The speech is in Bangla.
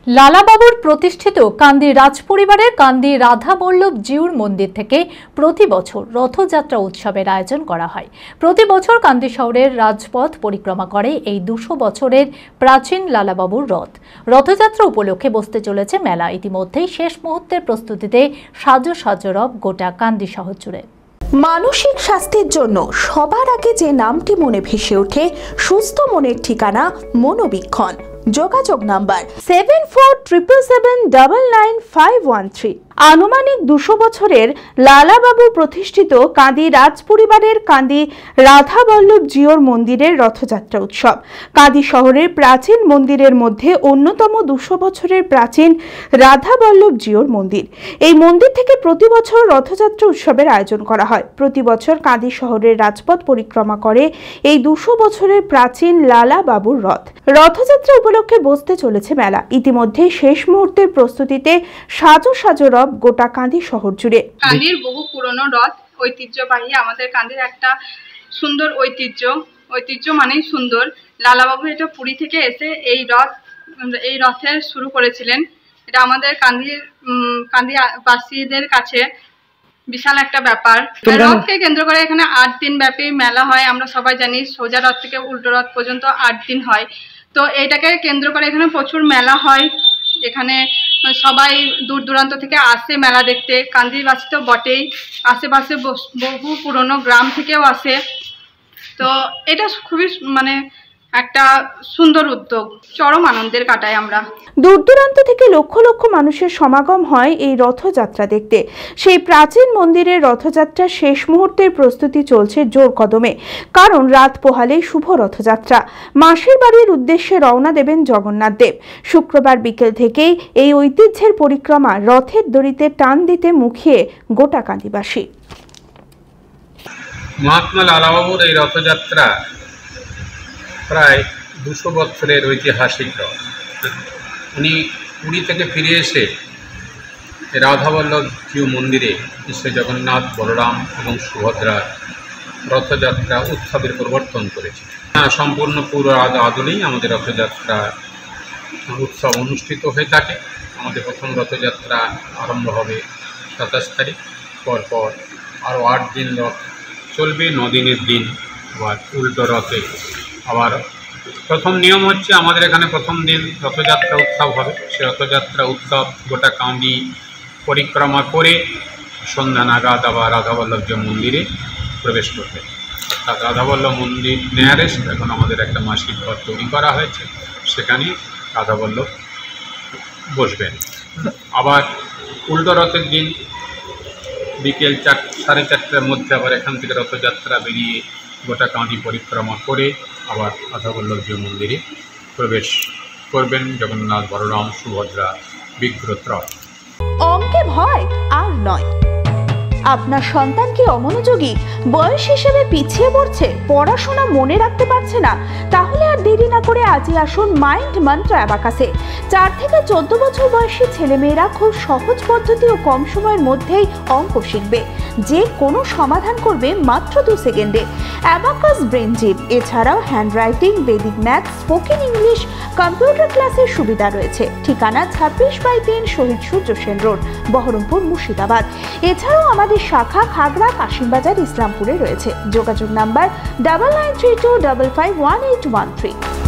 লালাবাবুর প্রতিষ্ঠিত কান্দি রাজপরিবারের কান্দি রাধাবল্লভ জিউর মন্দির থেকে প্রতি বছর রথযাত্রা উৎসবের আয়োজন করা হয়। প্রতি বছর কান্দি শহরের রাজপথ পরিক্রমা করে এই 200 বছরের প্রাচীন লালাবাবুর রথ। রথযাত্রা উপলক্ষে বসতে চলেছে মেলা। ইতিমধ্যেই শেষ মুহূর্তের প্রস্তুতিতে সাজো সাজো রব গোটা কান্দি শহর জুড়ে। মানসিক স্বাস্থ্যের জন্য সবার আগে যে নামটি মনে ভেসে ওঠে, সুস্থ মনের ঠিকানা মনোবীক্ষণ। যোগাযোগ নাম্বার 7477799513। আনুমানিক 200 বছরের লালাবাবু প্রতিষ্ঠিত কান্দি রাজপরিবারের কান্দি রাধাবল্লভ জিউর মন্দিরের রথযাত্রা উৎসব। কান্দি শহরের প্রাচীন মন্দিরের মধ্যে অন্যতম 200 বছরের প্রাচীন রাধাবল্লভ জিউর মন্দির। এই মন্দির থেকে প্রতি বছর রথযাত্রা উৎসবের আয়োজন করা হয়। প্রতি বছর কান্দি শহরের রাজপথ পরিক্রমা করে এই 200 বছরের প্রাচীন লালাবাবুর রথ। রথযাত্রা উপলক্ষে বসতে চলেছে মেলা। ইতিমধ্যে শেষ মুহূর্তের প্রস্তুতিতে সাজো সাজো রব গোটা কান্দি শহর জুড়ে। কান্দির বহু পুরনো রথ, ঐতিহ্যবাহী আমাদের কান্দির একটা সুন্দর ঐতিহ্য মানেই সুন্দর। লালাবাবু এটা পুরী থেকে এসে এই রথের শুরু করেছিলেন। এটা আমাদের কান্দিবাসীদের কাছে বিশাল একটা ব্যাপার। রথকে কেন্দ্র করে এখানে 8 দিন ব্যাপী মেলা হয়। আমরা সবাই জানি সোজা রথ থেকে উল্টো রথ পর্যন্ত 8 দিন হয়। তো এইটাকে কেন্দ্র করে এখানে প্রচুর মেলা হয়। এখানে সবাই দূর দূরান্ত থেকে আসে মেলা দেখতে। কান্দিবাসী তো বটেই, আশেপাশে বহু পুরনো গ্রাম থেকেও আসে। তো এটা খুবই একটা সুন্দর উদ্যোগ, চরম আনন্দের কাটাই আমরা। দূর দূরান্ত থেকে লক্ষ লক্ষ মানুষের সমাগম হয় এই রথযাত্রা দেখতে। সেই প্রাচীন মন্দিরের রথযাত্রা শেষ মুহূর্তের প্রস্তুতি চলছে জোর কদমে, কারণ রাত পোহালেই শুভ রথযাত্রা। মাসির বাড়ির উদ্দেশ্যে রওনা দেবেন জগন্নাথ দেব। শুক্রবার বিকেল থেকেই এই ঐতিহ্যের পরিক্রমা রথের দড়িতে টান দিতে মুখিয়ে গোটা কান্দিবাসী। মহাত্মা লালাবাবুর এই রথযাত্রা প্রায় 200 বছরের ঐতিহাসিক রথ। উনি পুরী থেকে ফিরে এসে রাধাবল্লভ জিউ মন্দিরে শ্রী জগন্নাথ, বলরাম এবং সুভদ্রার রথযাত্রা উৎসবের প্রবর্তন করেছে। সম্পূর্ণ পুরো আদলেই আমাদের রথযাত্রা উৎসব অনুষ্ঠিত হয়ে থাকে। আমাদের প্রথম রথযাত্রা আরম্ভ হবে 27 তারিখ। পরপর আরও 8 দিন রথ চলবে। 9 দিনের দিন আবার উল্টো রথে। আবার প্রথম নিয়ম হচ্ছে আমাদের এখানে প্রথম দিন রথযাত্রা উৎসব হবে। সে রথযাত্রা উৎসব গোটা কান্দি পরিক্রমা করে সন্ধ্যা নাগাদ আবার রাধাবল্লভ জিউ মন্দিরে প্রবেশ করবে। অর্থাৎ রাধাবল্লভ মন্দির নিয়ারেস্ট এখন আমাদের একটা মাসিক ঘর তৈরি করা হয়েছে, সেখানে রাধাবল্লভ বসবেন। আবার উল্টো রথের দিন বিকেল 4-4:30টার মধ্যে আবার এখান থেকে রথযাত্রা বেরিয়ে গোটা কান্দি পরিক্রমা করে আবার রাধাবল্লভ জিউ মন্দিরে প্রবেশ করবেন জগন্নাথ, বলরাম, সুভদ্রা বিগ্রহত্রয়। অঙ্কে ভয় আর নয়। আপনার সন্তান কি অমনোযোগী, বয়স হিসেবে পিছিয়ে পড়ছে, পড়াশোনা মনে রাখতে পারছে না? তাহলে আর দেরি না করে আজই আসুন মাইন্ড মন্ত্র অ্যাবাকাসে। 4 থেকে 14 বছর বয়সী ছেলেমেয়েরা খুব সহজ পদ্ধতি ও কম সময়ের মধ্যেই অঙ্ক শিখবে, যে কোনো সমাধান করবে মাত্র 2 সেকেন্ডে। অ্যাবাকাস ব্রেন জিম, এছাড়াও handwriting, Vedic math, spoken English, computer ক্লাসের সুবিধা রয়েছে। ঠিকানা 26/3 শহীদ সূর্য সেন রোড, বহরমপুর, মুর্শিদাবাদ। এছাড়াও আমাদের শাখা খাগড়া, কাশিমবাজার, ইসলামপুরে রয়েছে। যোগাযোগ নাম্বার 9932551813।